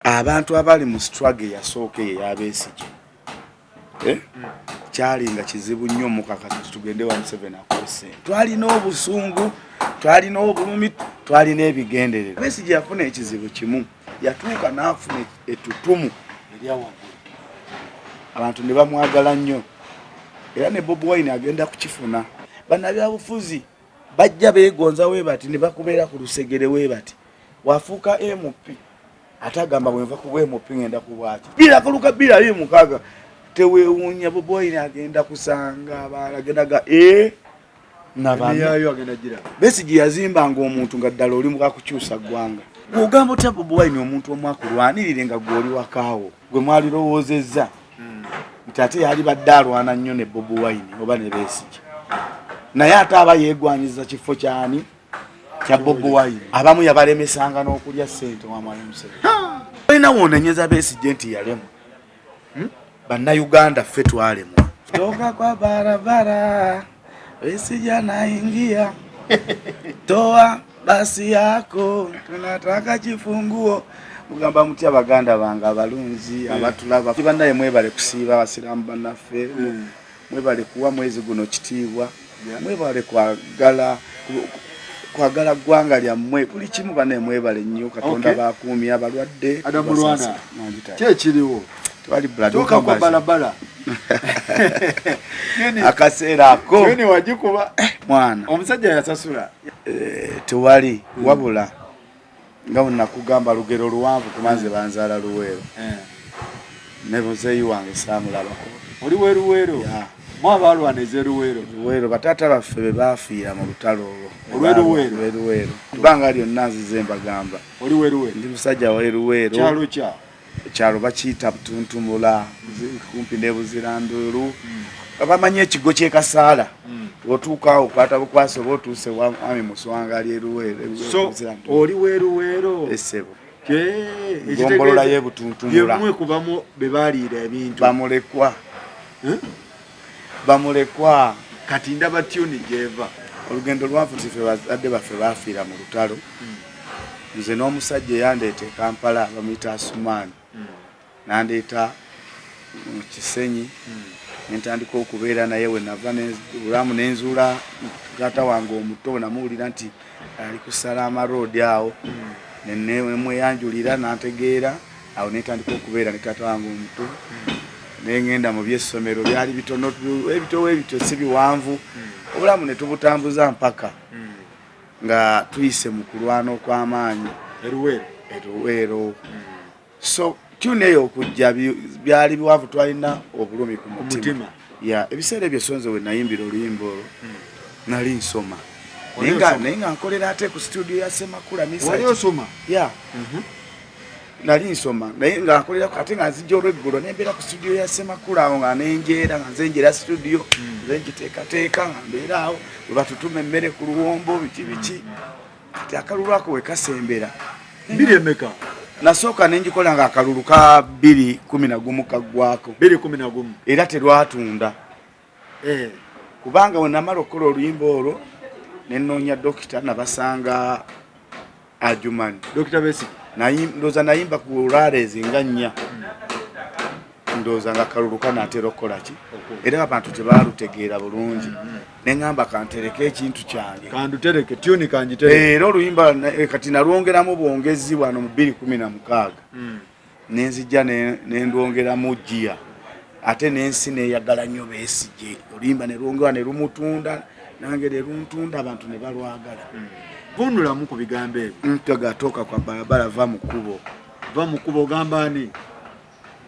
Abantu abali mu struggle yasooke ya Besigye. Kyalinga kizibu nnyo mu kakati tugende wa Museveni akose. Twalina obusungu, twalina obulumi, twalina ebigendererwa. Besigye yafuna ekizibu kimu, yatuuka n'afuna ettutumu erya waggulu. Abantu ne bamwagala nnyo. Era ne Bobi Wine agenda kukifuna. Bannabyabufuzi bajja beegonza weebati ne bakubeera ku lusegere weebati. Wafuuka MP. Atagamba bwenva kubwe MP ngenda kubwaki. Bila kuluka bila ye mukaga. Tewewunya Bobi Wine agenda kusanga abalagenda nabami yayo agenda jira. Besigye yazimba ngo omuntu nga ddala oli muka kukyusa gwanga. Ogamba otya Bobi Wine omuntu omwakulwanirire nga gwoli wakaawo. Gwe mwali lowoozezza. Mtate yali baddalwana nnyo ne Bobi Wine oba ne Besigye. Naye ate aba yeegwanyiza kifo kyani kya Bobi Wine. Abamu yabalemesanga n'okulya ssente w'amala Museveni. Olina woonenyeza Besigye nti yalemwa. Bannayuganda ffe twalemwa. Toka kwa barabara Besigye anaingia. Toa basi yako tunataka kifunguo. Mugamba mutya Baganda bange abalunzi abatulaba. Bannaye mwebale kusiiba abasiraamu bannaffe. Mwebale kuwa mwezi guno kitiibwa. Mwebale kwagala gwanga lyammwe buli kimu bannaye mwebale nnyo Katonda bakuumya abalwadde. Mulwana kye kiriwo twali toka kwa barabara. Akaseera ako yoni wajikuba mwana omusajja yasasula tewali wabula nga nakugamba lugero luwanvu kumanze banzaala Luweero. Ne muzeeyi wange saamulabako. Oli weruweero mwabalwana ezeruweero. Luweero bataata baffe be baafiira mu lutalo olwo. Luweero tubanga lyonna nzize mbagamba. Oli weruweero. Ndi musajja wa Luweero. Kyalo kya ekyalo bakiyita Butuntumula kumpi ne Buziranduulu. Abamanye ekigo ky'e Kasaala. Otuuka okwata bukwase otuuse wami Muswanga ali Luweero. So oli weruweero. Essebo. Gombolola ye Butuntumula. Yemwe kubamu be baliira ebintu. Bamulekwa kati ndaba tuni jeva. Olugendo lwavu tife bazadde baffe baafiira mu lutalo. Nze n'omusajja yandeeta e Kampala bamuyita Asumaani. Nandeeta mu Kisenyi. Nentandika okubeera naye we nava bulamu nenzuula taata wange omuto namuwulira nti ali ku Salama Road awo. Nemweyanjulira nantegeera awo netandika okubeera ne taata wange omuto. Nengenda mu by'essomero byali bitono ebito si biwanvu. Obulamu ne tubutambuza mpaka nga tuyise mu kulwana okw'amaanyi Eruweero. So tune eyo okujja byali biwanvu twalina obulumi ku mutima. Ebiseera ebyo sonze we nayimbira oluyimba olwo nali nsoma. Naye nga nkolera ate ku studio ya Semakula Misa. Wali osoma? Nali nsoma naye nga nkolera ate nga nzijja olweggulo nembeera ku studio ya Semakula awo nga nenjeera nga nze njera studio nze ngiteekateeka nga mbeera awo we batutuma emmere ku luwombo biki kati akalulu ako we kasembera. Mbiri emeka? Nasooka nenjikola nga akalulu ka 2011 kaggwako. 2011 era terwatunda. Kubanga we namala okukola oluyimba olwo nenoonya dokita nabasanga Ajumani. Dr. Besigye ndoza nayimba ku rarezi nga 4. Ndoza nga kalulu kanatera okukolaki era abantu tebalutegeera bulungi. Nengamba kantereke ekintu kyange kandutereke tuni kanjitereke era oluyimba kati nalwongeramu bwongezi wano mu 2016. Nenzijja nendwongeramu Gia ate nensi neyagala nnyo Besigye. Oluyimba ne lwongera ne lumutunda nange ne luntunda abantu ne balwagala. Vunulamu ku bigambo ebyo. Ntagatoka kwa barabara va mu kubo gamba ani?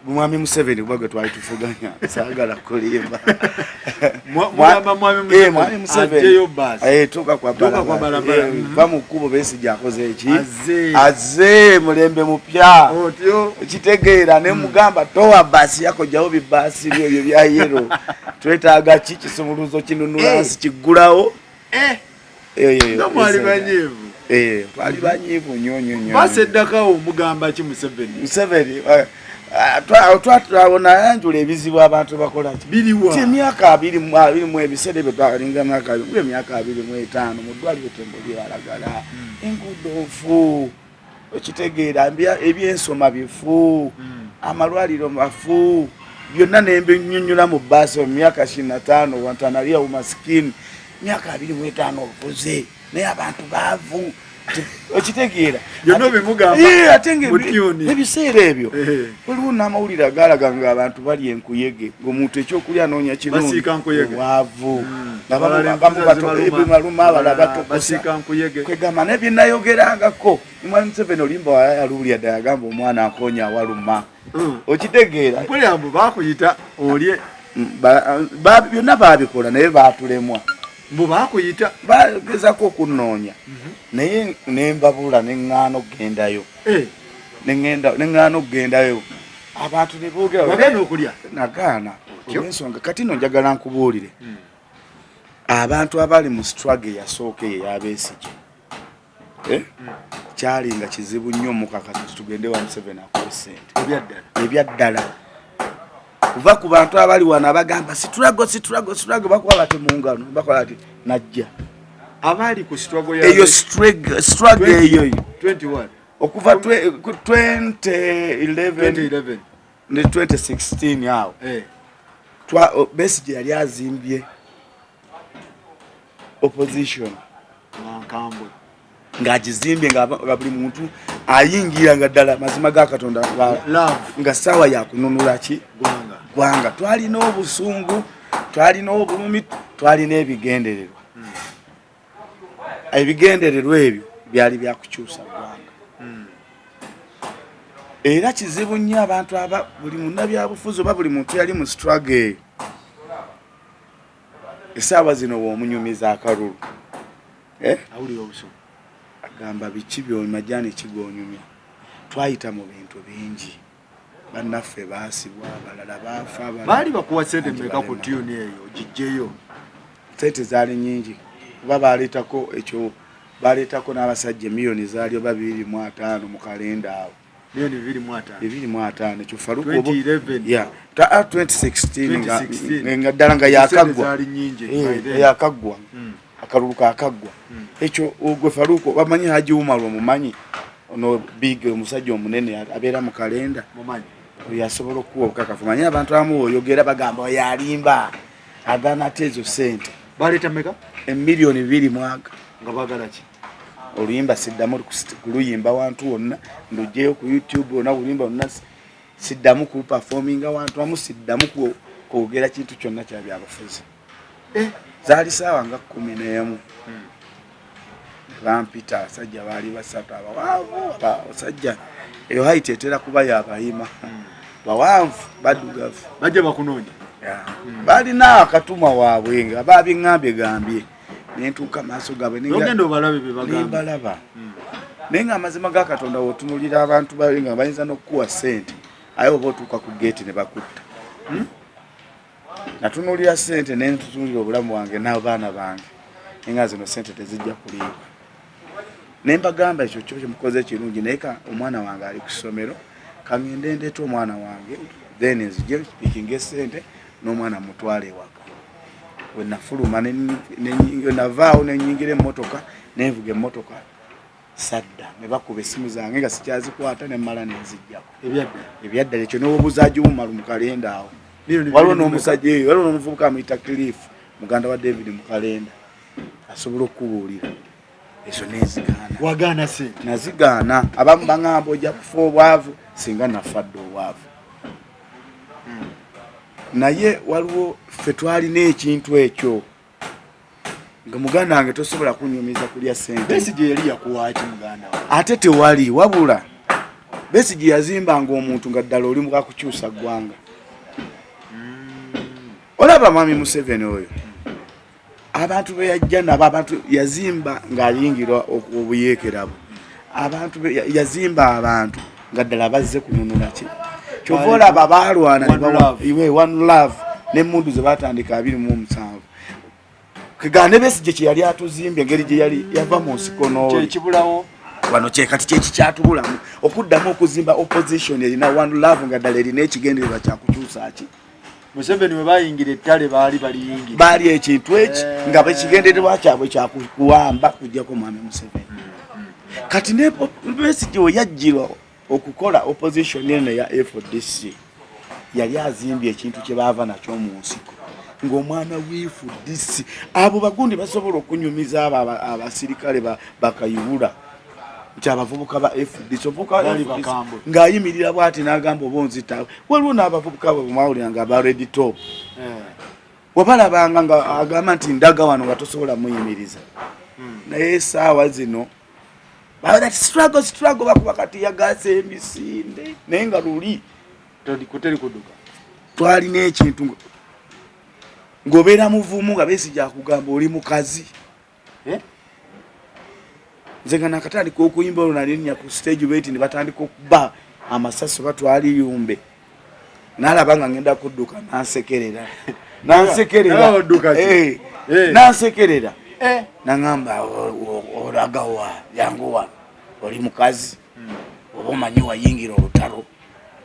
Mwami Museveni bwagwe twali tufuganya saagala kulimba. Mwami Museveni ajeyo basi. Toka kwa barabara. Va mu kubo Besigye akoze eki? Azze mulembe mupya. Otyo kitegeera ne mugamba towa basi yako jawo bibasi byo bya yero. Twetaaga kisumuluzo kinunula kigulawo. Mwali banyivu. Twali banyivu nnyo. Baseddaka omugamba ki Museveni? Twabona yanjula ebizibu abantu bakola ki? Biriwa. Emyaka 20 mu ebiseera byo twalinga emyaka 25 mu ddwaliro Tembo lyalagala. Enguudo nfu. okitegeera ebyensoma bifu amalwaliro mafu byonna nembe nnyonnyola mu bbaasi mu myaka 25 wantanaliya umasikini myaka 25 obuze naye abantu baavu okitegeera byonna bimugamba ebiseera ebyo waliwo n'amawulire agalaga nga abantu bali enkuyege ng'omuntu ekyokulya anoonya kirungi waavu ebimaluma abala batokosa kwegamba naye byenayogerangako Mulwana Museveni olimba yaluulya ddala agamba omwana akonya awaluma okitegeera mpulira bakuyita olye byonna baabikola naye baatulemwa mbu bakuyita bagezako okunnoonya naye nembabula neŋŋaana okgendayo neŋŋaana okgendayo abantu ne boogera wagenda okulya nagaana olw'ensonga kati no njagala nkubuulire abantu abali mu struggle eyasooka eyo eya Besigye kyali nga kizibu nnyo mukakati tugende wa Museveni akole ssente ebyaddala kuva ku bantu abali wano abagamba struggle bakuba bati mu ngano bakola ati najja abali ku struggle ya eyo struggle eyo 21 okuva 2011 ne 2016 yao Besigye yali azimbye opposition nkambwe ngagizimbye nga buli muntu ayingira nga ddala mazima ga Katonda nga sawa ya kununula ki gwanga twalina obusungu twalina obulumi twalina ebigendererwa ebigendererwa ebyo byali byakukyusa gwanga era kizibu nnyo abantu buli munnabyabufuzi oba buli muntu yali mu struggle esaawa zino bw'omunyumiza akalulu awulira obusungu agamba biki by'omajjani kigonyumya twayita mu bintu bingi bannaffe baasibwa abalala baafa baali bakuwa sente mmeka ku tune eyo gijjeyo sente zaali nyingi kuba baleetako n'abasajja miliyoni zaali oba 25 mu kalenda awo miliyoni 25 ekyo Faruku 2016 nga ddala nga yakaggwa akalulu kakaggwa ekyo ogwe Faruku bamanyi Haji Umar omumanyi ono big omusajja omunene abeera mu kalenda mumanyi yasobola okuwa obukakafu manyi abantu abamu oyogera bagamba yalimba agana tezo sente baleeta meka emiliyoni 2 mwaga nga bagala ki oluyimba siddamu kuluyimba wantu wonna ndujjeyo ku YouTube ona oluyimba wonna siddamu ku performing wantu wamu siddamu kwogera kintu kyonna kya byabufuzi zaali saawa nga 11 bampita abasajja baali basatu abawaavu abasajja eyo haiti etera kuba yabayima bawanvu baddugavu bajja bakunoonya balina akatuma waabwe nga babiŋŋambye nentuuka maaso gaabwe nogenda obalabe balaba naye nga amazima ga Katonda wotunulira abantu bawe nga bayinza n'okukuwa ssente aye oba otuuka ku geeti ne bakutta natunulira ssente ne ntutunulira obulamu bwange n'abaana bange naye nga zino ssente tezijja kuliibwa ne mbagamba ekyo kyo mukoze kirungi naye omwana wange ali ku ssomero kangende ndeeta omwana wange then nzije pikinga essente n'omwana mutwale ewaka we nafuluma navaawo nenyingira emmotoka nenvuga emmotoka sadda ne bakuba essimu zange nga sikyazikwata nemmala nenzijjako ebyaddala ekyo n'obuuzaaji bumalu mu kalenda awo waliwo n'omusajja eyo waliwo n'omuvubuka amuyita Cliff muganda wa David mu kalenda asobola okubuulira ezo nezigaana wagaana se nazigaana abamu baŋŋamba ojja kufa obwavu singa nafadde obwavu naye waliwo ffe twalina ekintu ekyo nga muganda wange tosobola kunyumiza kulya ssente Besigye yali yakuwaaki muganda wange ate tewali wabula Besigye yazimbanga omuntu nga ddala oli mukakukyusa ggwanga olaba Mwami Museveni oyo abantu beyajja nabo abantu yazimba ng'ayingira obuyeekerabu abantu yazimba abantu nga ddala bazze kununula ki kyova olaba baalwana one love n'emmundu ze batandika 27 kegane Besigye kye yali atuzimbye engeri gye yali yava mu nsiko n'oli kyekibulawo wano kyekati kyekikyatubulamu okuddamu okuzimba opposition erina one love nga ddala erina ekigendererwa kyakukyusa ki Museveni we bayingira ettale baali baliyingira baali ekintu eki nga bekigendererwa kyabwe kyakuwamba kujjako Mwami Museveni kati ne Besigye yajjirwa okukola opposition ene ya FDC yali azimbye ekintu kye baava nakyo mu nsiko ng'omwana w'FDC abo bagundi basobola okunyumiza abo abasirikale bakayibula nti abavubuka ba FDC ng'ayimirira bw'ati n'agamba obonzita waliwo n'abavubuka bamawulira nga ba Red Top wabalabanga nga agamba nti ndaga wano nga tosobola muyimiriza naye essaawa zino struggle bakuba kati yagase emisinde naye nga luli kuteri kuduka twalina ekintu ng'obeera muvumu nga Besigye akugamba oli mukazi nze nga nakatandika okuyimba olwo nalinnya ku stage wait ne batandika okuba amasaso batwali yumbe nalaba nga ngenda kudduka nansekerera nangamba olagawa yanguwa oli mukazi oba omanyi wayingira olutalo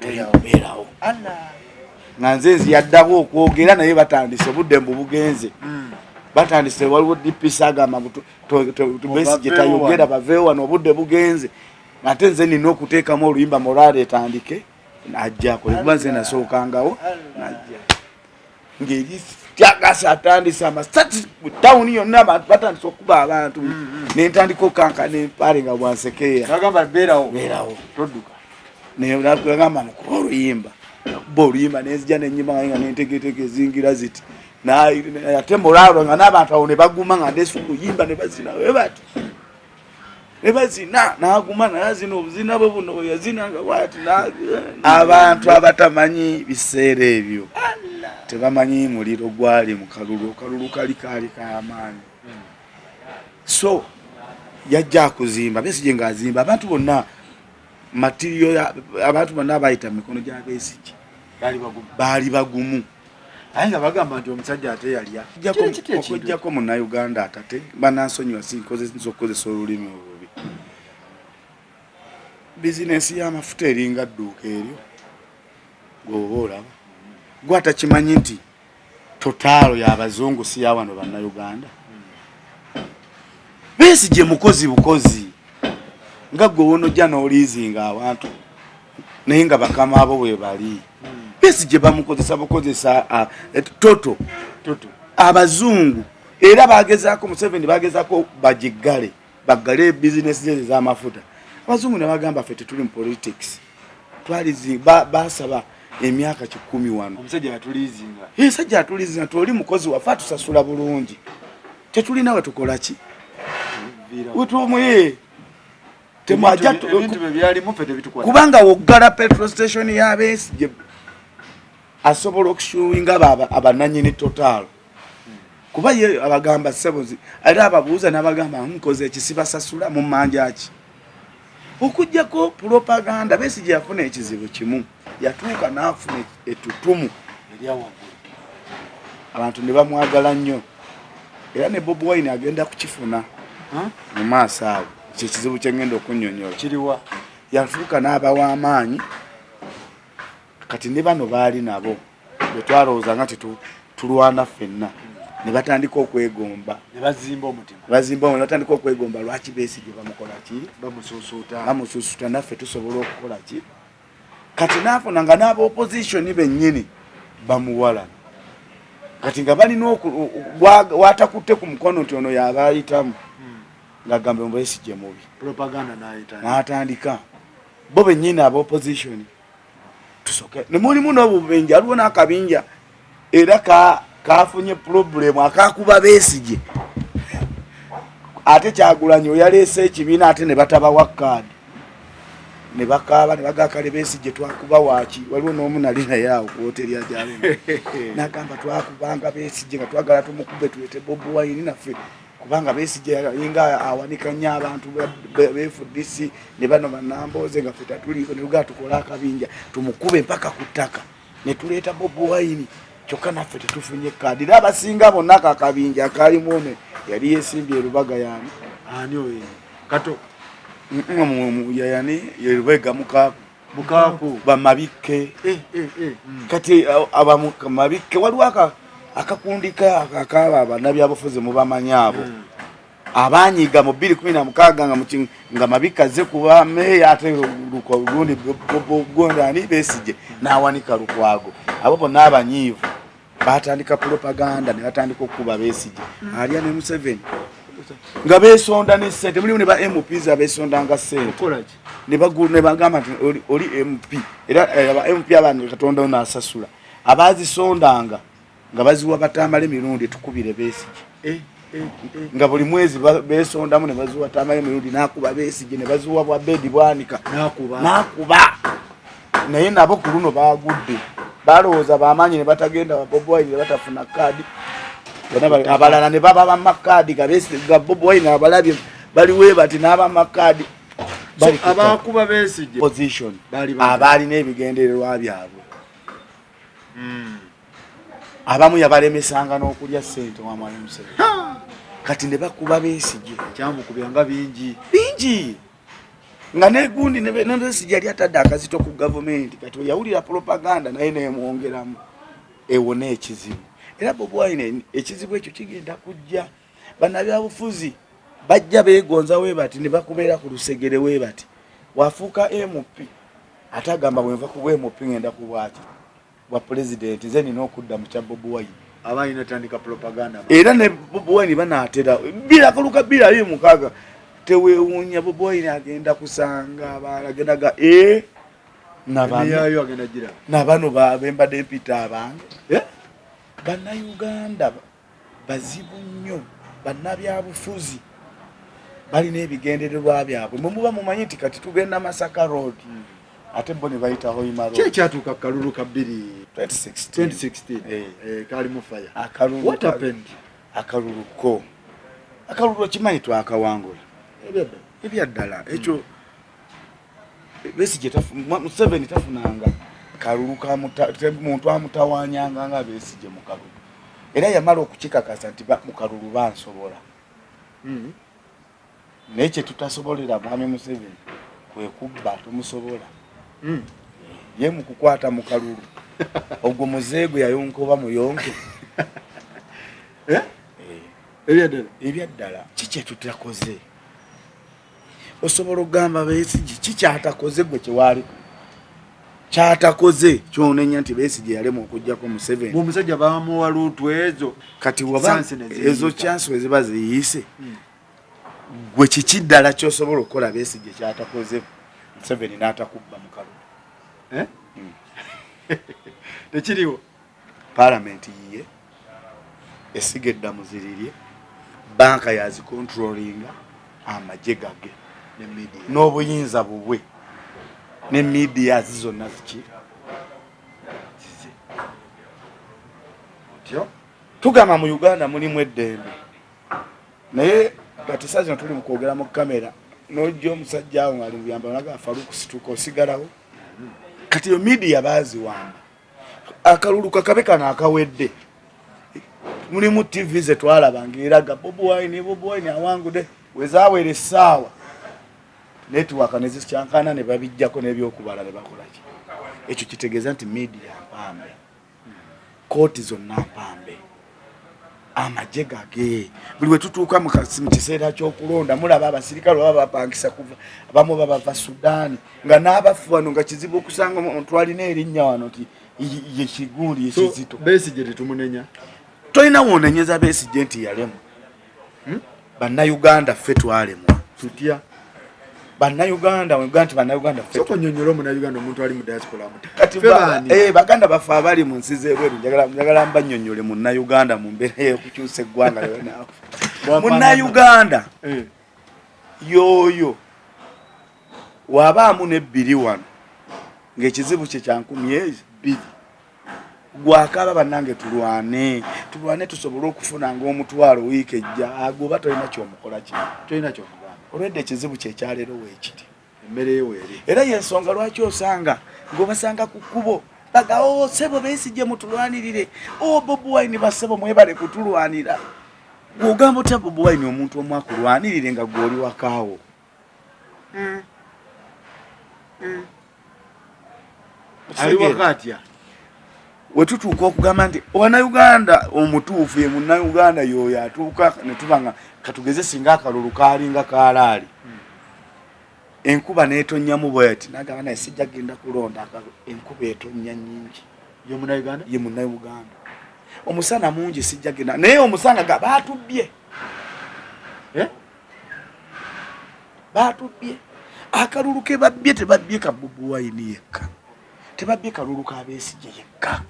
toyabeerawo nga nze nziyaddako okwogera naye batandise obudde mbu bugenze batandise waliwo DPC agamba Besigye tayogera baveewo wano obudde bugenze ate nze nina okuteekamu oluyimba morale etandike najjako lekuba nze nasookangawo najja ngeri tyagasa atandise amasati tawuni yonna batandise okuba abantu nentandika okankana empale nga bwansekeera nagamba beerawo todduka nagamba mukuba oluyimba nakuba oluyimba nenzija nenyima nga nentegeetege ezingira ziti ate moralo nga n'abantu awo ne baguma nga ndeesa oluyimba ne bazina webati ne bazina n'aguma nayazina obuzina bwe buno bwe yazinanga bwati abantu abatamanyi biseera ebyo tebamanyi muliro gwali mu kalulu kali k'amaanyi so yajja kuzimba Besigye ng'azimba abantu bonna materiyo abantu bonna bayita mikono gya Besigye baali bagumu aye nga bagamba nti omusajja ate yalya okujjako munnayuganda atate banansonyiwa nsokozesa olulimi obubi bizinesi y'amafuta eringa dduuka eryo gwoba olaba gwe atakimanyi nti totaalo y'abazungu si ya wano bannayuganda Besigye mukozi bukozi nga gwe wonojja n'oliizinga abantu naye nga bakama abo bwe bali Besigye bamukozesa bukozesa toto abazungu era bagezaako Museveni bagezaako bagale business ze z'amafuta abazungu ne bagamba ffe tetuli mu politics basaba emyaka 10 wano omusajja yatulizinga sajja atulizinga toli mukozi wafa tusasula bulungi tetulina wetukola ki wetuomuye ebintu byali mufete bitukwata kubanga woggala petrol station ya Besigye asobola okushuwinga abananyini total kuba ye abagamba sebozi ali ababuuza n'abagamba nkoze ekisibasasula mu manja ki okujjako propaganda Besigye yafuna ekizibu kimu yatuuka n'afuna ettutumu eryawaggulu abantu ne bamwagala nnyo era ne Bobi Wine agenda kukifuna mu maaso awo kyekizibu kyengenda okunnyonnyola kiriwa yatuuka n'abawa amaanyi kati ne bano baali nabo betwalowooza nga tulwana ffenna ne batandika okwegomba ne bazimba omutima batandika okwegomba lwaki Besigye bamukola ki bamusuusuta naffe tusobola okukola ki kati naafuna nga n'aba opposition bennyini bamuwala kati nga balina watakutte ku mukono nti ono yabaayitamu ng'agamba Besigye mubi propaganda n'atandika bo bennyini aba opposition tusoke ne mulimu n'obubinja aliwo n'akabinja era kafunye problem akakuba Besigye ate Kyagulanyi oyaleese ekibiina ate ne batabawa kaadi ne bakaaba ne bagakale Besigye twakuba waaki waliwo n'omu nali naye awo ku hoteri ya Jalena n'agamba twakubanga Besigye nga twagala tumukube tulete Bobi Wine naffe kubanga Besigye inga awanika nnyo abantu FDC ne bano bannambooze nga ffe tatuliiko ne lugaa tukola akabinja tumukube mpaka ku ttaka ne tuleeta Bobi Wine kyokka naffe tetufunye kaadi era abasinga bonna akakabinja akalimu ono yali yeesimbye erubaga yani ani oyo kato yani yerubega mukaku bamabikke kati abamabikke waliwo akakundika akaba abanabyabufuzi mubamanyi abo abanyiga mu 2016 nga mabikaze kuba meya ate luko gundi gondani Besigye nawanika lukwago abo bonna abanyivu batandika propaganda ne batandika okuba Besigye aliya ne Museveni nga besonda ne sente mulimu ne ba MPs abesonda nga sente okolaje ne bagamba oli MP era aba MP abantu Katonda ono asasula abazisondanga nga baziwa batambale mirundi tukubire Besigye nga buli mwezi besondamu ne baziwa tamale mirundi nakuba Besigye ne baziwa bwa bedi bwanika nakuba naye nabo ku luno bagudde balowooza bamanyi ne batagenda Bobi Wine ne batafuna kadi abalala ne baba bamakadi ga Bobi Wine abalabye baliwe bati n'aba makadi bali abakuba Besigye position abali n'ebigendererwa byabwe abamu yabalemesanga n'okulya sente wa mwalimu Museveni kati ne bakuba Besigye kyamukubyanga bingi nga negundi ne Besigye yali atadde akazito ku government kati yawulira propaganda naye neemwongeramu ewone ekizibu era Bobi Wine ekizibu ekyo kigenda kujja bannabyabufuzi bajja beegonza we bati ne bakubeera ku lusegere we bati wafuuka MP atagamba bwenva ku MP ngenda kubwati wa president nze nina okudda mu kya Bobi Wine abayina tandika propaganda era ne Bobi Wine banaatera bila kuluka bila ye mukaga tewewunya Bobi Wine agenda kusanga abalagenaga nabayo agenda gira nabano babemba deputy abange banna Uganda bazibu nnyo bannabyabufuzi bali n'ebigendererwa byabwe muba mumanyi nti kati tugenda Masaka Road ate mbone bayita Hoima Road kye kyatuuka kalulu ka 2016 kali mu fire what happened akalulu kimanyi twakawangula ebyaddala ekyo Besigye Museveni tafunanga kalulu ka muntu amutawanyanga nga Besigye mu kalulu era yamala okukikakasa nti mu kalulu bansobola nekye tutasobolera mwami Museveni kwe kubba tumusobola ye mu kukwata mu kalulu ogwo muzeego yayonkoba muyonke ebyaddala kiki tutakoze osobola okugamba Besigye kikyatakoze gwe kyewali kyatakoze kyonenya nti Besigye yalema okujjako Museveni omusajja bamuwa lutu ezo kati waba ezo chance weziba ziyise gwe kikiddala kyosobola okukola Besigye kyatakoze Museveni n'atakubba mu kalulu tekiriwo parliament yiye esiga eddamu zirirye banka yazicontrollinga amagye gage n'obuyinza bubwe ne media zizonna ziki tugamba mu Uganda mulimu eddembe naye kati saazi tuli mu kwogera mu kamera n'ojja omusajja awo ng'ali muyamba naga Faruku situka osigalawo kati yo media baziwamba akalulu kakabe kana akawedde mulimu TV ze twalabanga eraga Bobi Wine awangude wezaawere essaawa network nezikyankana ne babijjako n'ebyokubala ne bakolaki ekyo kitegeeza nti media mpambe kooti zonna mpambe amagye gage buli we tutuuka mu kiseera ky'okulonda mulaba abasirikale baba bapangisa kuva abamu baba Sudan nga n'abafu wano nga kizibu okusanga omuntu alina erinnya wano nti ye kigundi ye kizito Besigye tetumunenya tolina wonenyeza Besigye nti yalemu bannayuganda ffe twalemwa tutya bannayuganda weganti bannayuganda ffe sokonyonyola omunnayuganda omuntu ali mu diaspora kati baganda baffe abali mu nsi z'ebweru njagala mbanyonyole munnayuganda mu mbeera y'okukyusa eggwanga lyonaawe munnayuganda yoyo wabaamu n'ebbiri wano ng'ekizibu kye kya 2 gwakaba bannange tulwane tusobole okufuna ng'omutwalo wiiki ejja agoba tolina kyomukola kino tolina kyomugamba olwedde ekizibu kye kyaleero weekiri emmere yeweeri era yensonga lwaki osanga ng'obasanga ku kkubo baga sebo Besigye mutulwanirire Bobi Wine basebo mwebale kutulwanira gw'ogamba otya Bobi Wine omuntu omu akulwanirire nga gw'oli wakaawo ali wakatya wetutuuka okugamba nti Uganda omutuufu ye Munnayuganda y'oyo atuuka ne tubanga katugeze singa akalulu kaalinga kaalaali enkuba n'etonnyamu bweti nagamba naye sijja genda kulonda akalulu enkuba etonnya nnyingi ye Munnayuganda omusana mungi sijja genda naye omusana baatubbye baatubbye akalulu ke babbye tebabbye ka Bobi Wine yekka tebabbye kalulu ka Besigye yekka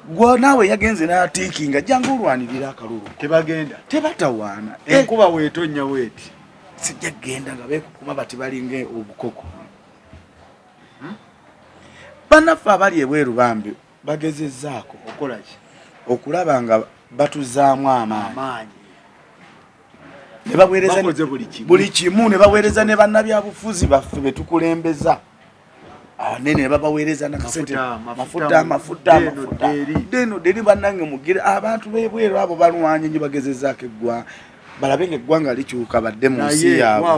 gwa nawe yagenze n'atiikinga jangu olwanirira akalulu tebagenda tebatawaana enkuba weetonya weeti sijja genda nga beekukuma bati balinga obukoko bannaffe abali ebweru bambi bagezezzaako okolaki okulaba nga batuzaamu amaanyi ne baweereza buli kimu ne baweereza ne bannabyabufuzi baffe betukulembeza abanene ne babaweereza nakasente mafuta deno deri bannange mugire abantu b'ebweru abo balwanye nnyo bagezezzaako eggwanga balabe ng'eggwanga likyuka badde mu nsi yaabwe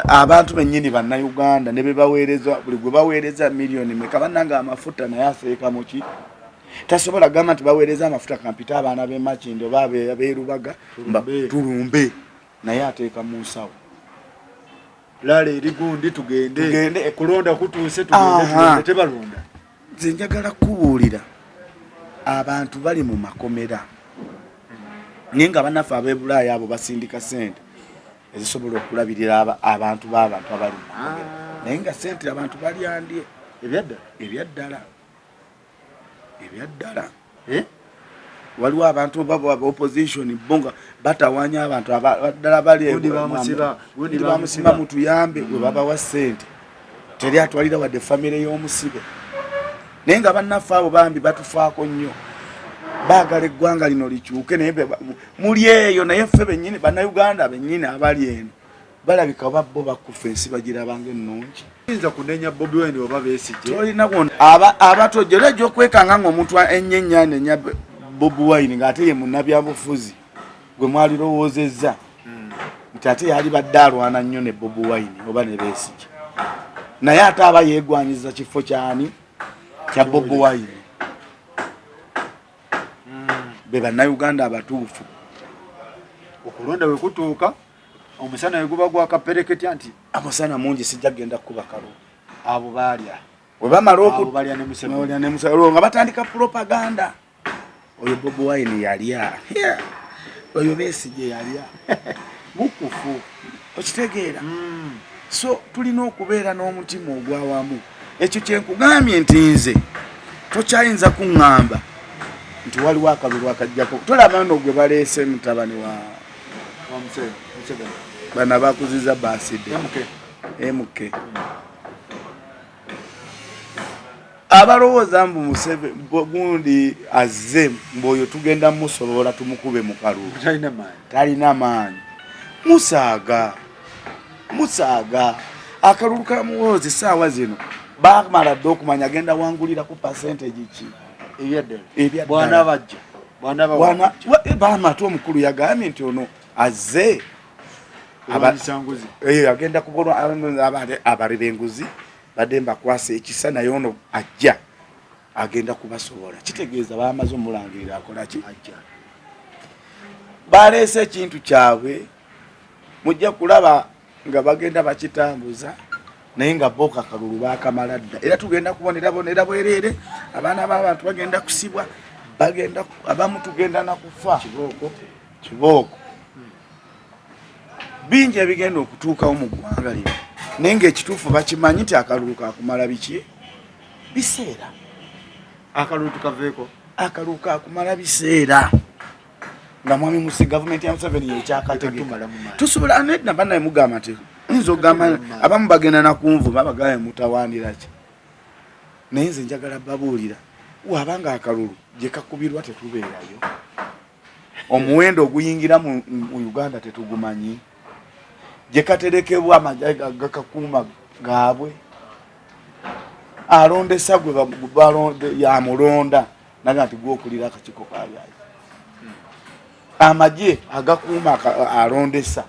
abantu bennyini Bannayuganda ne be baweereza buli gwe baweereza miliyoni meka bannange amafuta naye aseeka mu ki tasobola gamba nti baweereza amafuta kampita abaana b'e Makindi oba ab'e tulumbe naye ateeka mu nsawo lale erigundi tugende kulonda kutuuse tugende tebalonda nze njagala kubuulira abantu bali mu makomera naye nga bannaffe ab'e Bulaaya abo basindika sente ezisobola okulabirira abantu b'abantu abali mu makomera naye nga sente abantu balyandye ebyaddala waliwo abantu opposition bonga batawanya abantu abaddala bali bamusiba mutuyambe bwe babawa sente teri atwalira wadde famire y'omusibe naye nga bannaffe abo bambi batufaako nnyo baagala eggwanga lino likyuke naye muli eyo naye ffe bennyini Bannayuganda bennyini abali eno balabika babbo bakufa ensi bagirabanga ennungi yinza kunenya Bobi Wine oba Besigye tolina abatojjera ejja okwekanga ng'omuntu ennyennya Bobi Wine ng'ate ye munnabyabufuzi gwe mwalirowoozezza nti ate yali badde alwana nnyo ne Bobi Wine oba ne Besigye naye ate aba yeegwanyiza kifo kyani kya Bobi Wine be Bannayuganda abatuufu okulonda we kutuuka omusana we guba gwakapereketya nti amusana mungi sijja genda kuba kalulu abo baalya we bamala balya ne Museveni nga batandika propaganda oyo Bobi Wine yalya oyo Besigye yalya mukufu okitegeera so tulina okubeera n'omutima ogwawamu ekyo kyenkugambye nti nze tokyayinza kuŋŋamba nti waliwo akalulu akajjako tolaba nno gwe baleese mutabani wa Museveni bana bakuziza baside MK abalowooza mbu Museveni gundi azze mboyo tugenda musolola tumukube mu kalulu talina maanyi musaaga akalulu kamuwoozi essaawa zino bamala dde okumanya agenda wangulira ku percentage ki bwana bamata omukulu yagambye nti ono azze agenda kubona abalira enguzi badde mbakwasa ekisa naye ono ajja agenda kubasobola kitegeeza bamaze omulangirira akolaki ajja baleese ekintu kyabwe mujja kulaba nga bagenda bakitambuza naye nga boka akalulu bakamala dda era tugenda kubonera bwereere abaana b'abantu bagenda kusibwa abamu tugenda nakufa kibooko bingi ebigenda okutuukawo mu ggwanga lino naye ng'ekituufu bakimanyi nti akalulu kakumala biki biseera akalulu tukaveeko akalulu kakumala biseera nga mwami musi gavumenti ya Museveni yekyakategeka tusobola nedda bannaye mugamba nti nzo gamba abamu bagenda nakunvuma bagambye mutawaanira ki naye nze njagala babuulira wabanga akalulu gye kakubirwa tetubeerayo omuwendo oguyingira mu Uganda tetugumanyi gye katerekebwa amagye gakakuuma gaabwe alondesa gwe yamulonda naga nti gwokulira akakiiko kalyayo amagye agakuuma alondesa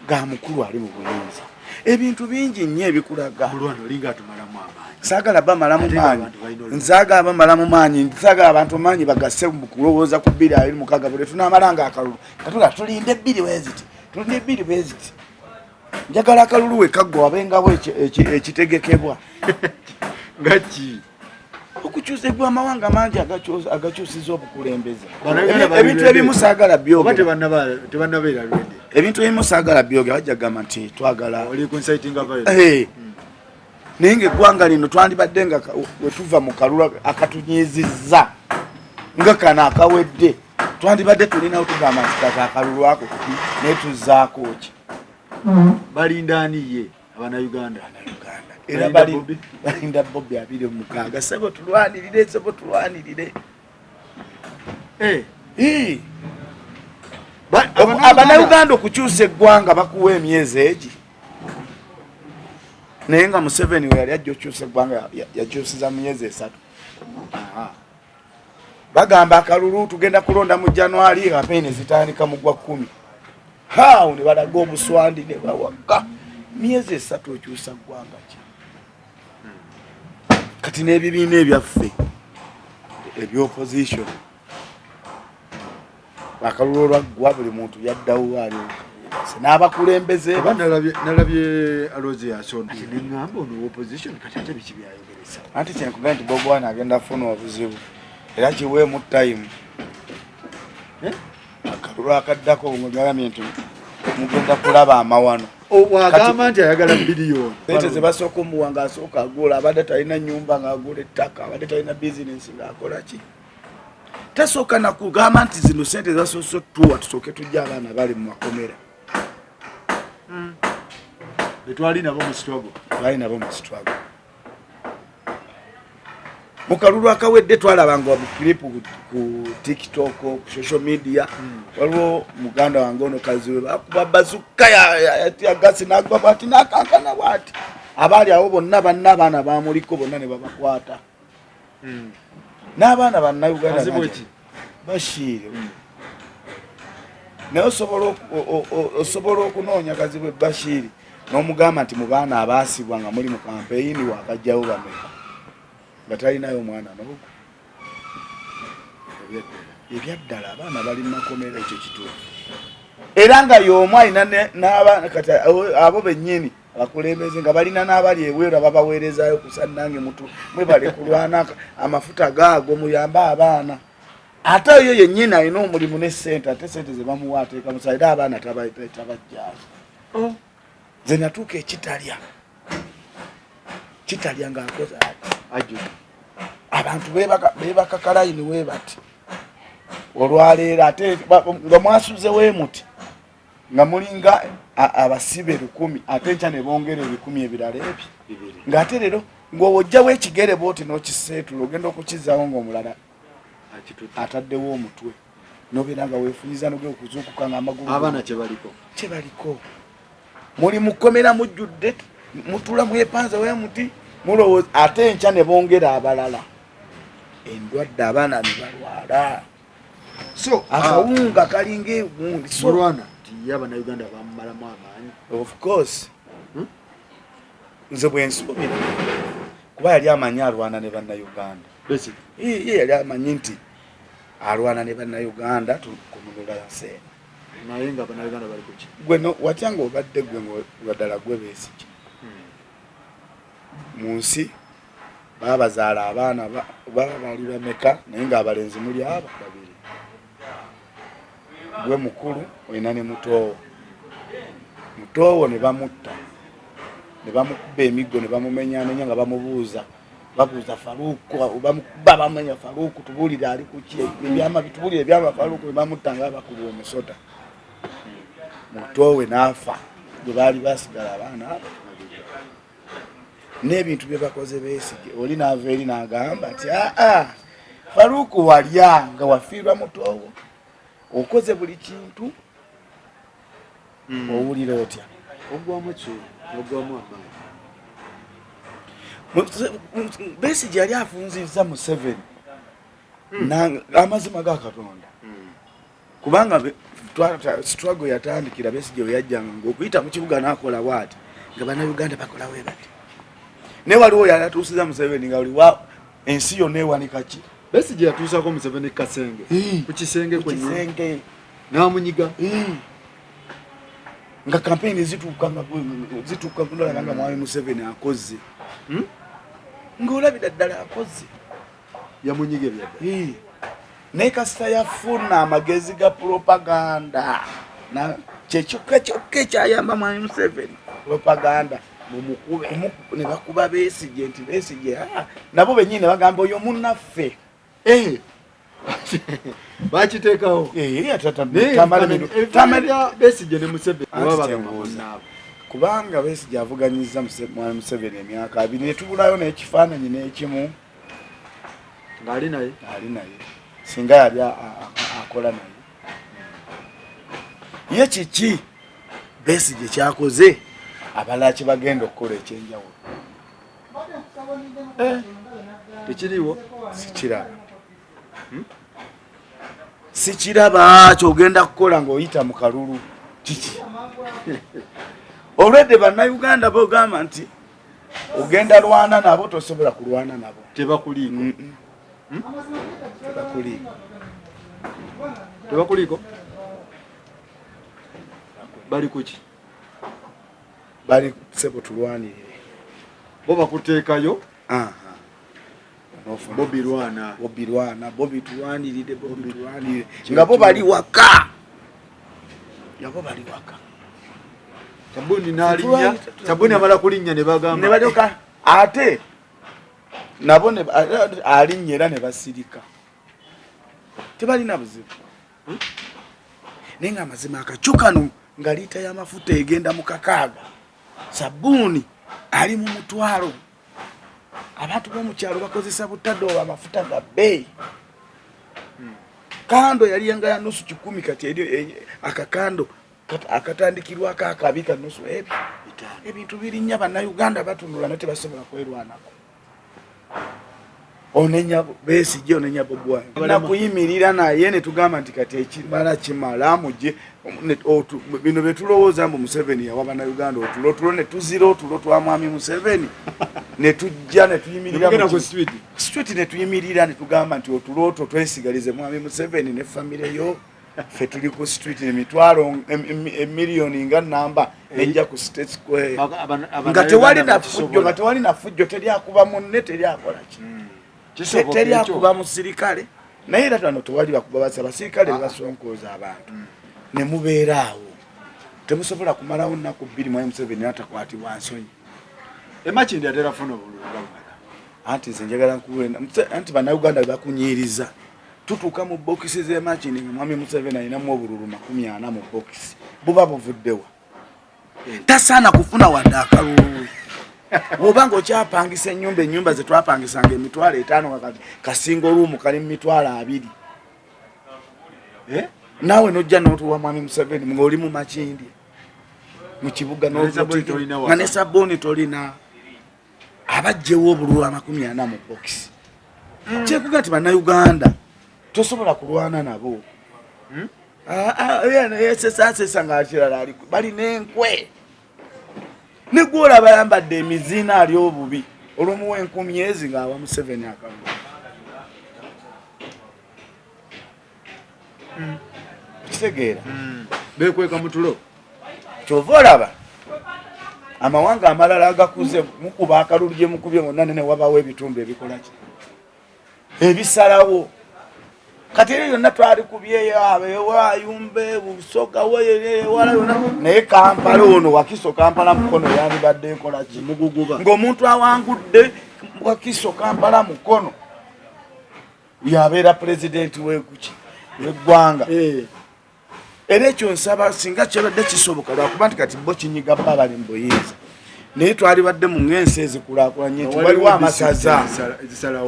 ga mukulu ali mu buyinza ebintu bingi nnyo ebikulaga. Mulwana olinga atumalamu amaanyi. Saagala bamalamu maanyi. Nzaagala bamalamu maanyi. Nzaagala abantu maanyi bagasse mu kulowooza ku 2026 bwe tunaamalanga akalulu. Katula tulinde 2 weziti. Tulinde 2 weziti. Njagala akalulu we kaggwa abengabo ekitegekebwa. Ngachi. Okukyusibwa amawanga mangi agakyusiza obukulembeze. Ebintu ebimu saagala byogera. Tebannabeera ready. Ebintu ebimu saagala byogera bajja gamba nti twagala. Oli consulting violence. Naye ng'eggwanga lino twandibadde nga we tuva mu kalulu akatunyizizza nga kano akawedde twandibadde tulinawo tugamba nti kati akalulu ako naye tuzzaako ki. Balindaaniye Uganda. Era balinda Bobi 26. Sebo tulwanirire, sebo tulwanirire. Abannayuganda okukyusa eggwanga bakuwa emyezi egi. Naye nga Museveni we yali ajja okyusa eggwanga yakyusiza mu myezi 3. Bagamba akalulu tugenda kulonda mu January kampeyini zitandika mu gwa 10. Haawo ne balaga obuswandi ne bawaka. Myezi 3 okyusa ggwanga ki. Kati n'ebibiina ebyaffe eby'opposition akalulu olwaggwa buli muntu yaddawo ali n'abakulembeze. Nalabye alozi yasonda neŋŋamba ono opposition kati ate biki byayogeresa. Anti kyenkugamba nti Bobi Wine agenda funa obuzibu era kiweemu time. Akalulu akaddako ng'ogambye nti mugenda kulaba amawano. Wagamba nti ayagala biliyoni. Sente ze basooka omuwanga asooka agula abadde talina nnyumba ng'agula ettaka abadde talina bizinensi ng'akola ki. Tasooka nakugamba nti zino sente zasoose tuwa tusooke tujja abaana bali mu makomera. Twali nabo mu struggle. Mu kalulu akawedde twalabanga bukilipu ku TikTok, ku social media. Waliwo muganda wange ono kaziwe bakuba bazuka ya gasi n'agwa bwati n'akankana bwati. Abaali awo bonna bannabaana bamuliko bonna ne babakwata. N'abaana bannayuganda bashiire. Naye osobola okunoonya kaziwe Bashiri n'omugamba nti mu baana abaasibwa nga muli mu kampeyini wakajjawo bameka. Batalinayo omwana n'ogu. Ebyaddala abaana bali mu makomera ekyo kituufu. Era nga y'omu alina n'abaana kati abo bennyini abakulembeze nga balina n'abali eweera babaweerezaayo kusa nange mutu mwebale kulwana amafuta gaago muyambe abaana. Ate yo yennyini alina omulimu ne ssente ate ssente ze bamuwa ateeka musa era abaana tabajjaayo. Nze natuuka ekitalya ng'akoze ati. Abantu beebaka kalayini weebati. Olwaleero ate nga mwasuze weemuti nga mulinga abasibe 1000 ate nkya ne bongera 10,000 ebirala ebyo. Ng'ate leero ng'owojjawo ekigere bwoti n'okiseetula ogenda okukizaawo ng'omulala ataddewo omutwe. Nobeera nga weefunyiza noge okuzuukuka ng'amagulu. Abaana kye baliko. Muli mukomera mujjudde mutula mwepanze weemuti. Mulowooza ate nkya ne bongera abalala. Endwadde abaana ne balwala. So akawunga kalinga egundi. Mulwana y'Abannayuganda bamumalamu amaanyi. Of course. Nze bwe nsuubira kuba yali amanyi alwana ne Bannayuganda. Ye yali amanyi nti alwana ne Bannayuganda tukumulula nse. Naye nga Bannayuganda bali kuki? Gwe watya ng'obadde gwe ngaddala gwe Besigye. Mu nsi babazaala abaana bali bameka naye ng'abalenzi muli abo 2. Gwe mukulu olina ne mutoowo ne bamutta ne bamukuba emiggo ne bamumenyaamenya nga babuuza Faruku bamukuba bamenya Faruku tubuulire ali ku ki bitubulire ebyama Faruku ne bamutta nga bakuba omusota. Mutoowe n'afa gwe baali basigala abaana abo. N'ebintu bye bakoze Besigye oli n'ava eri n'agamba nti Faruku walya nga wafiirwa mutoowo okoze buli kintu. Owulira otya? Ogwamu amaanyi. Besigye yali afunzizza Museveni amazima ga Katonda. Kubanga struggle yatandikira Besigye we yajjanga ng'okuyita mu kibuga n'akola bw'ati nga bannayuganda bakola we bati ne waliwo yalatuusiza Museveni nga waliwo ensi yonna ewanika ki Besigye yatuusako Museveni kasenge ku kisenge kwenye n'amunyiga nga kampeni zituuka ndolaba nga mwami Museveni akoze ng'olabira ddala akoze yamunyiga ebyadda naye kasita yafuna amagezi ga propaganda kyekyoka kyokka ekyayamba mwami Museveni propaganda ne bakuba Besigye nti Besigye nabo bennyini bagamba oyo munnaffe bakiteekawo Besigye ne Museveni kubanga Besigye avuganyiza mwami Museveni emyaka 2 ne tubulayo n'ekifaananyi n'ekimu ng'ali naye singa yali akola naye ye kiki Besigye kyakoze abalala kye bagenda okukola ekyenjawulo tekiriwo sikiraba kyogenda kukola ng'oyita mu kalulu kiki olwedde bannayuganda bogamba nti ogenda lwana nabo tosobola kulwana nabo tebakuliiko bali kuki bali sebo tulwanirire bo bakuteekayo Bobi tulwanirire nga bo bali waka Sabuni amala kulinnya ne bagamba ne balyoka ate nabo alinnye era ne basirika tebalina buzibu naye nga amazima akacukano nga liita y'amafuta egenda mu 6 sabuni ali mu 1,000 abantu b'omukyalo bakozesa butadde amafuta ga bbeeyi kando yali yenga ya nusu 10 kati eri akakando akatandikirwako akabika nusu ebintu birinnya bannayuganda batunula nate basobola kwerwanako onenya Besigye onenya Bobi Wine nakuyimirira naye ne tugamba nti kati ekimala kimala muje bino betulowooza mbu Museveni yawa bannayuganda otulo ne tuzira otulo twa mwami Museveni ne tujja ne tuyimirira mu street ne tuyimirira ne tugamba nti otulo otwo twesigalize mwami Museveni ne family yo fe tuli ku street ne mitwalo emiliyoni nga namba nejja ku State Square nga tewali na fujjo teri akuba munne teri akola ki teri akuba musirikale naye era tano tewali bakuba basirikale basonkooza abantu ne mubeeraawo temusobola kumalawo nnaku 2 mwami Museveni atakwatibwa nsonyi emakindi atera funa obululu anti nze njagala nkuwenda anti bannayuganda bakunyiriza tutuuka mu bokisi z'emakindi mwami Museveni alinamu obululu 40 mu bokisi buba buvuddewa tasaana kufuna wadde akalulu wobanga okyapangisa ennyumba zetwapangisanga emitwalo 5 kakati kasinga oluumu kali mu mitwalo 2 naawe nojja n'otuwa mwami Museveni ng'oli mu makindi mu kibuga nga ne sabbuuni tolina abajjewo obululu 40 mu bokisi kyekuga nti bannayuganda tosobola kulwana nabo yesesasesa ng'akirala balina enkwe ne gwolaba yambadde emiziina ali obubi olw'omuwa 10,000 ng'awa Museveni akalu kitegeera bekweka mutulo kyova olaba amawanga amalala agakuze mukuba akalulu gye mukubye ngonna ne wabawo ebitundu ebikola ki ebisalawo kati eyo yonna twali kubyeyo abewayumbe busoga wala yonna naye Kampala ono Wakiso Kampala mukono yandibadde ekola ki muguguba ng'omuntu awangudde Wakiso Kampala mukono yabeera pulezidenti w'eggwanga era ekyo nsaba singa kyabadde kisoboka lwakuba nti kati bo kinyiga bba bali mu buyinza naye twalibadde mu ng'ensi ezikulaakulanye nti waliwo amasaza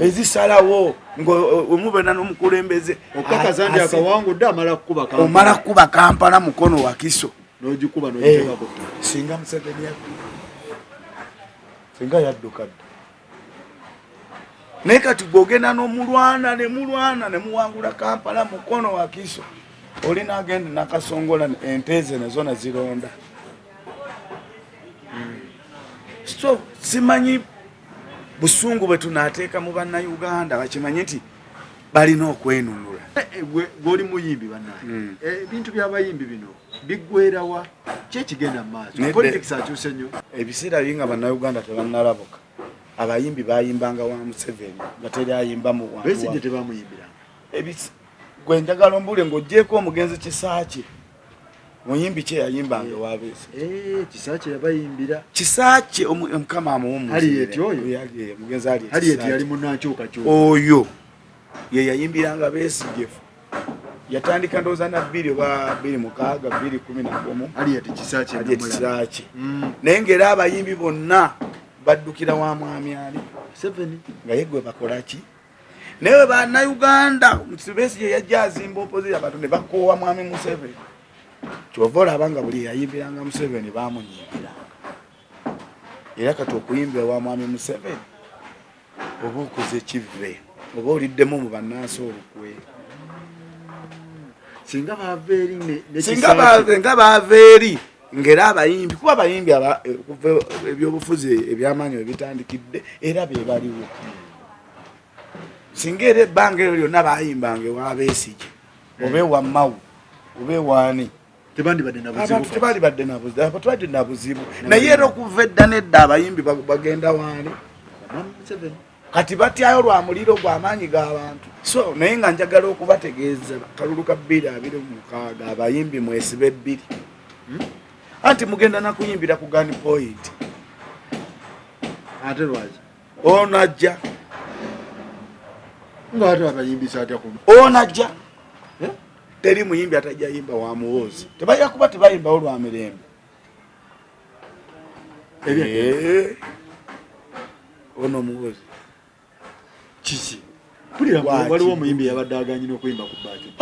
ezisalawo ng'omubeera n'omukulembeze okakaza nti akawangudde omala kukuba Kampala mukono Wakiso n'ogikuba n'ogiteekako singa Museveni singa yaddukadde naye kati bw'ogenda n'omulwana ne muwangula Kampala mukono Wakiso olina agenda nakasongola ente ze nazo nazironda So simanyi busungu bwe tunateeka mu bannayuganda bakimanyi nti balina okwenunula. Goli muyimbi bannange. Ebintu by'abayimbi bino biggwerawa kyekigenda mu maaso. Politics akyuse nnyo. Ebiseera binga bannayuganda tebannalabuka. Abayimbi bayimbanga wa Museveni nga teri ayimba mu wantu. Besigye tebamuyimbira. Gwe njagala ombule ng'oggyeko omugenzi Kisaaki. Muyimbi kye yayimbanga wa Besigye. Kisaaki yabayimbira. Kisaaki omukama amuwummuza. Harriet oyo. Mugenzi Harriet. Harriet yali munnankyukakyuka. Oyo ye yayimbiranga Besigye. Yatandika ndowooza na 2 oba 26 2011. Harriet Kisaaki. Naye ng'era abayimbi bonna baddukira wa mwami ali 7 nga yegwe bakola ki naye bannayuganda Besigye yajja azimba opoziti abantu ne bakoowa mwami Museveni kyova olaba nga buli yayimbiranga Museveni baamunyimbiranga era kati okuyimbira wa mwami Museveni oba okoze kive oba oliddemu mu bannansi olukwe singa baava eri nga baava eri ngera abayimbi kuba abayimbi ebyobufuzi ebyamaanyi ebitandikidde era be baliwo singa era ebbanga eryo lyonna bayimbanga ewa Besigye oba ewa Mawu oba ewaani tebandibadde na buzibu naye era okuva edda nedda abayimbi bagenda waani kati batyayo lwa muliro gw'amaanyi g'abantu so naye nga njagala okubategeeza kalulu ka 2026 abayimbi mwesibe 2 anti mugenda nakuyimbira ku Gun Point ate lwaki onajja nga ate abayimbisa atya ku onajja teri muyimbi atajja yimba wa muwozi tebajja kuba tebayimba olwa mirembe ono muwozi kiki pulira waliwo omuyimbi yabadde aganyina okuyimba ku baati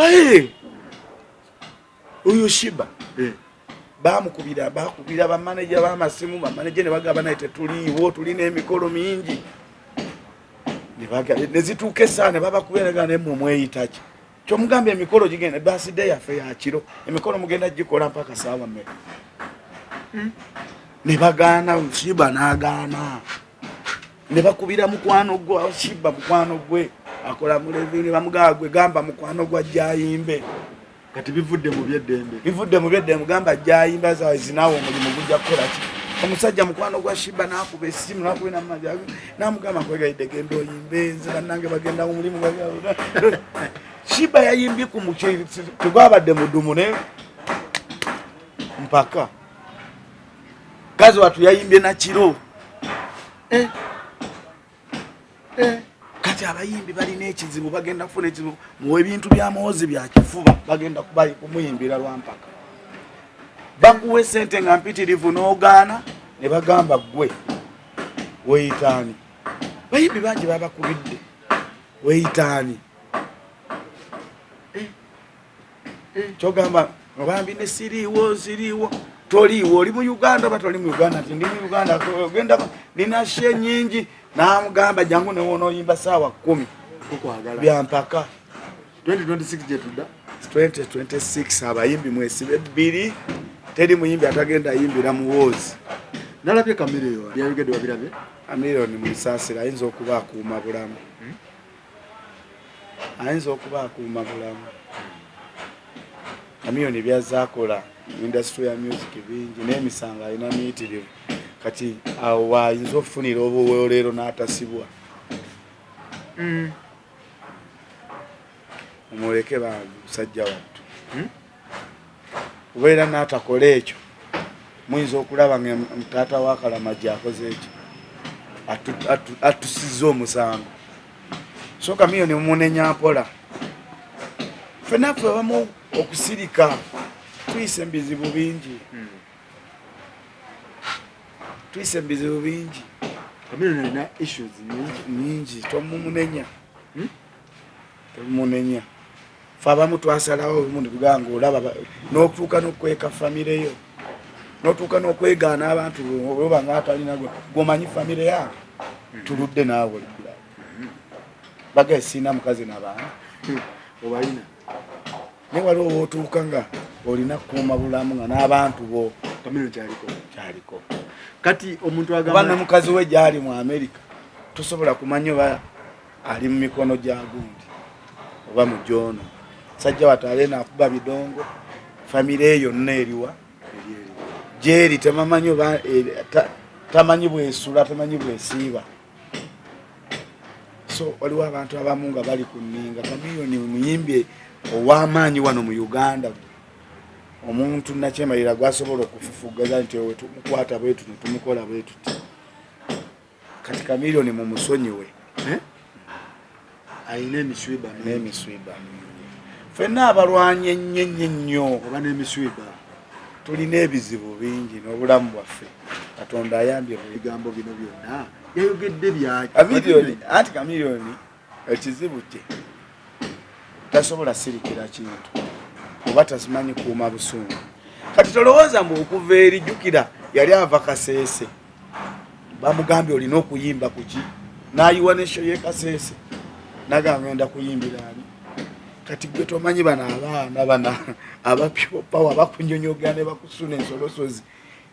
oyo Shiba bakubira bamaneja b'amasimu bamaneja ne bagamba naye tetuliiwo tulina emikolo mingi ne zituuka essaawa ne babakubira ne mmwe mweyitaki kyomugambye emikolo gigenda birthday yaffe ya kiro emikolo mugenda gikola mpaka saawa mmeka ne bagaana Shiba n'agaana ne bakubira mukwano gwe Shiba mukwano gwe akola mulevi ne bamugamba gwe gamba mukwano gwa jayimbe kati bivudde mu byeddembe mugamba jayimba zawe zinawo omulimu gujja kukola ki omusajja mukwano gwa Shiba n'akuba essimu n'akubina mu majaga n'amugamba kwegayidde genda oyimbe nze bannange bagenda mu mulimu Shiba yayimbye ku mukyeri tegwabadde mudumu ne mpaka kazi watu yayimbye na kiro kati abayimbi balina ekizibu bagenda kufuna ekizibu mu ebintu by'amoozi bya kifuba bagenda kubali kumuyimbira lwampaka bakuwe sente nga mpitirivu n'ogaana ne bagamba gwe weyitaani bayimbi bangi babakubidde weyitaani kyogamba obambi ne siriiwo toliiwo oli mu Uganda oba toli mu Uganda nti ndi mu Uganda ogenda nina she nyingi n'amugamba jangu ne wonooyimba saawa 10 byampaka 2026 gyetuda 2026 abayimbi mwesibe 2 teri muyimbi atagenda ayimbira muwoozi nalabye Kamireyo byayogedde wabirabye Kamireyo ni musaasira ayinza okuba akuuma bulamu Kamireyo byazaakola industry ya music bingi n'emisango alina miyitirivu kati awo wayinza okufunira obuweolero n'atasibwa omuleke musajja wattu kubeera n'atakola ekyo muyinza okulaba nga mutaata wa Kalamajje akoze ekyo atusizza omusango so Kamireyo ne mumunenya mpola ffenaffe abamu okusirika tuyise ebizibu bingi Kamireyo alina issues nyingi tomumunenya fe abamu twasalawo obundi buganga olaba n'okutuuka n'okweka famireyo n'otuuka n'okwegaana abantu oba nga atalina gwomanyi famire yange tuludde naawe bagaye sina mukazi n'abaana obalina naye waliwo wootuuka nga olina kukuuma bulamu nga n'abantu bo Kamireyo kyaliko kati omuntu agamba bana mukazi we jali mu America tosobola kumanya ba ali mu mikono gya gundi oba mu jono sajja watale na kuba bidongo family eyo neriwa jeri temamanyo ba tamanyi bwesula tamanyi bwesiba so waliwo abantu abamu nga bali kuninga kamiliyoni muyimbe ow'amaanyi wano mu Uganda omuntu nakyemalira gwasobola okufufugaza nti owe tumukwata bwetu tumukola bwetu kati kamiliyoni mu musonyiwe ayina emiswiba ffenna abalwanyi ennyo oba n'emiswiba tulina ebizibu bingi n'obulamu bwaffe Katonda ayambye ebigambo bino byonna yayogedde byaki anti kamiliyoni ekizibu kye tasobola sirikira kintu oba tasimanyi kuuma busungu kati tolowooza mbu okuva eri jjukira yali ava Kaseese bamugambye olina okuyimba kuki n'ayiwa n'esho ye Kaseese nagamba ngenda kuyimbira ani kati gwe tomanyi bana abaana bana abapyopawa bakunyonyoga ne bakusuna ensolosozi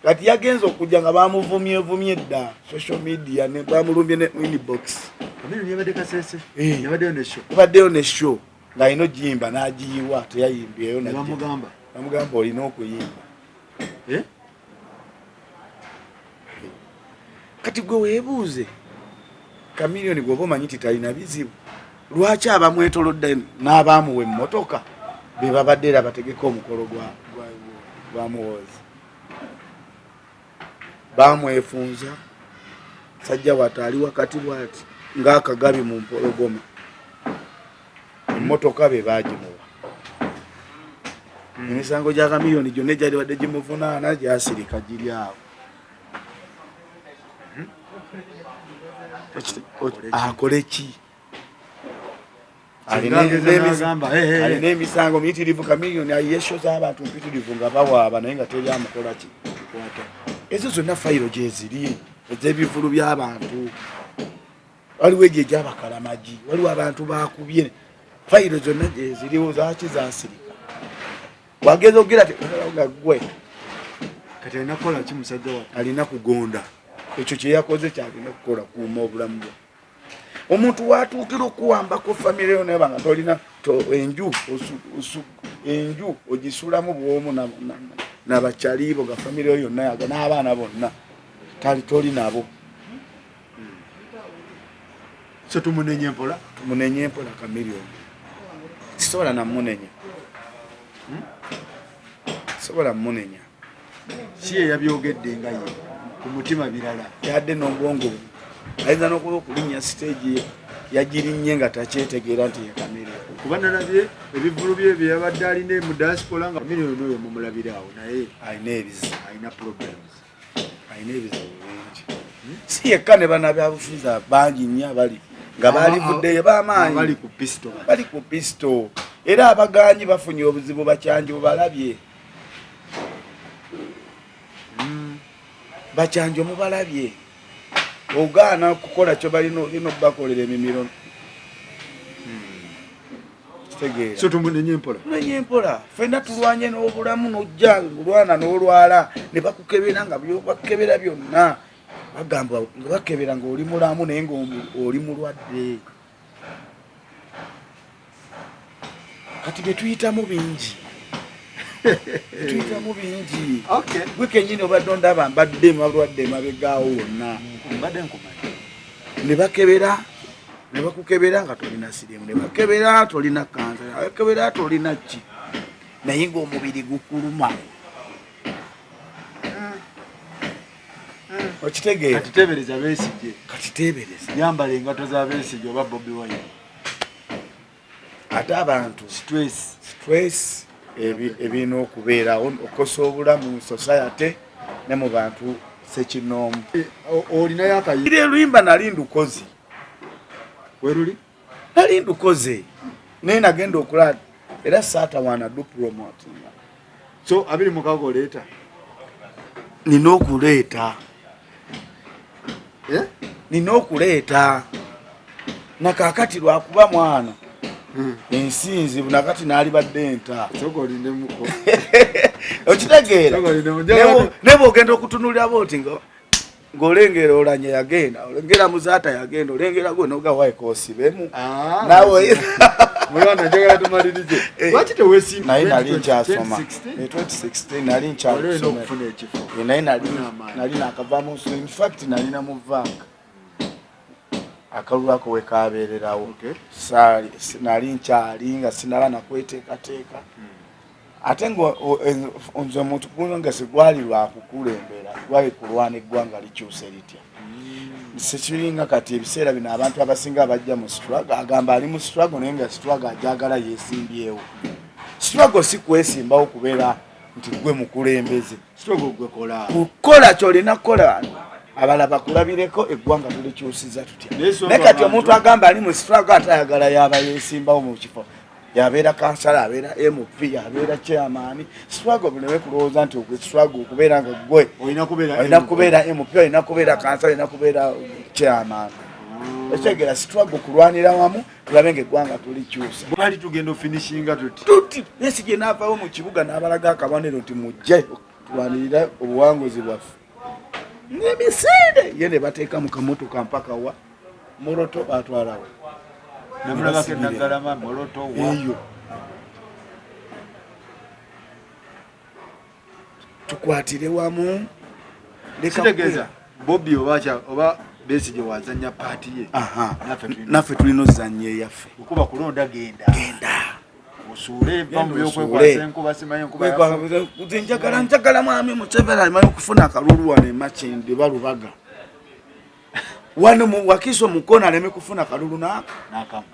kati yagenza okujja nga bamuvumye dda social media ne bamulumbye ne inbox kamiliyoni yabadde Kaseese yabaddeyo n'esho nga ino jimba n'agiyiwa teyayimbyeyo bamugamba olina okuyimba kati gwe weebuuze kamiliyoni gwoba omanyi nti talina bizibu lwaki abamwetolodde n'abaamuwa emmotoka be babadde era bategeka omukolo gwa muwoozi bamwefunza sajja wataali wakati bwati ng'akagabi mu mpologoma emmotoka be baagimuwa emisango gya kamiliyoni gyonna egyali badde gimuvunaana gyasirika giri awo akole ki alina emisango miyitirivu kamiliyoni ayesho z'abantu mpitirivu nga bawaaba naye nga teryamukola ki ezo zonna fayiro gyeziri ez'ebivulu by'abantu waliwo egyo egy'abakalamagi waliwo abantu bakubye fayiro zonna gyeziriwo zaki zasirika wageza okugira nga gwe kati alina kukola ki musajja wa alina kugonda ekyo kyeyakoze kyalina okukola kuuma obulamu bwe omuntu watuukira okuwambako famire yo naye banga tolina enju ogisulamu bwomu nabakyalibo ga famire yo yonna yaga n'abaana bonna toli nabo so tumunenye mpola kamiliyoni sisobola namunenya sobola munenya si eyabyogedde nga ye ku mutima birala yadde n'obwongo ayinza n'okuba okulinnya stage yagirinnye nga takyetegeera nti ye kamiliyoni kuba nalabye ebivulu bye byeyabadde alina mu diaspora nga kamiliyoni oyo mumulabira awo naye alina problems bingi si yekka ne bana byabufuza bangi nnyo abali nga balivuddeyo b'amaanyi bali ku pisto era abaganyi bafunye obuzibu bakyanji bubalabye bakyanji mubalabye ogaana kukola kyo balina okubakolera emimiro so tumunenye mpola ffenna tulwanye n'obulamu n'ojja olwana n'olwala ne bakukebera nga bakukebera byonna bagamba nga bakebera ng'oli mulamu naye ng'oli mulwadde kati betuyitamu bingi gwe kenyini obadde ondaba mbadde malwadde mabegaawo wonna ne bakebera ne bakukebera nga tolina sirimu ne bakebera tolina kansa ne bakebera tolina ki naye ng'omubiri gukuluma okitegeera kati teebereza yambala engato za Besigye oba Bobi Wine ate abantu stress ebirina okubeerawo okosa obulamu mu society ne mu bantu sekinoomu olinayo akayire lwimba nali ndukozi weruli nali ndukoze naye nagenda okulala era saatawaana du promoting so 26 oleeta nina okuleeta nina okuleeta nakakati lwakuba mwana ensinzi nakati naali badde enta okitegeera ne bwogenda okutunulira booti nga ngolengera olanye yagenda olengera muzata yagenda olengera gwe noga waikosi bemu nawe Mulwana njagala tumalirize lwaki tewesimba nali nkyasoma 2016 nali nkyasoma nali nakavaamu in fact nali namuvanga akalulu ako wekabeererawo nali nkyali nga sinaba nakweteekateeka ate nze omuntu guno nga sigwali lwakukulembera gwali kulwana eggwanga likyuse litya sekiringa kati ebiseera bino abantu abasinga abajja mu struggle agamba ali mu struggle naye nga struggle ajagala yesimbyewo struggle si kwesimbawo kubeera nti gwe mukulembeze struggle gwe kukola kyolina kukola abala bakulabireko eggwanga tulikyusiza tutya naye kati omuntu agamba ali mu struggle atayagala yaba yesimbawo mu kifo yabeera kansala abeera MP abeera chairman struggle bunewe kulowooza nti ogwe struggle kubeera nga gwe olina kubeera MP olina kubeera kansala olina kubeera chairman ekigera struggle kulwanira wamu tulabe ng'eggwanga tulikyusa bwali tugenda ofinishinga tuti Besigye n'avaawo mu kibuga n'abalaga akabonero nti mujje tulwanirira obuwanguzi bwaffe n'emisinde ye ne bateeka mu kamotoka mpaka wa Moroto batwalawo namulabake nagalama Moroto wa eyo tukwatire wamu leka Bobi oba Besigye wazanya party ye naffe tulina ozanya eyaffe okuba kulonda genda usule pambu yokwekwasa enkuba simanyi enkuba nze njagala mwami Museveni alimanyi okufuna akalulu wano emakindi balubaga wano wakiso mukona aleme kufuna kalulu nakamu